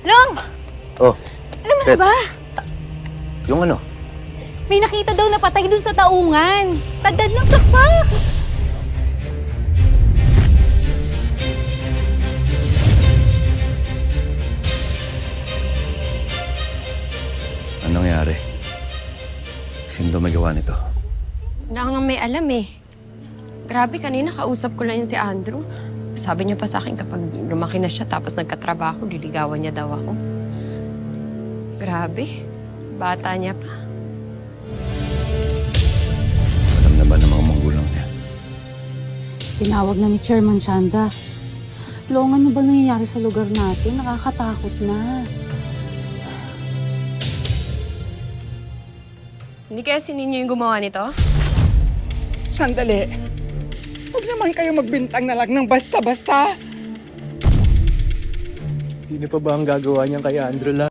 Long! Oh, Alam mo na Ted. ba? Yung ano? May nakita daw na patay dun sa taungan. Tagdad ng saksak! Anong nangyari? Sino daw may gawa nito? Wala nga may alam eh. Grabe, kanina kausap ko lang yun si Andrew. Sabi niya pa sa akin kapag lumaki na siya tapos nagkatrabaho, liligawan niya daw ako. Grabe, bata niya pa. Alam na ba ng mga magulang niya? Tinawag na ni Chairman Shanda. Long, ano ba nangyayari sa lugar natin? Nakakatakot na. Hindi kaya si Ninyo yung gumawa nito? Sandali. Huwag naman kayo magbintang na lang ng basta-basta. Sino pa ba ang gagawa niyan kay Andrew lang?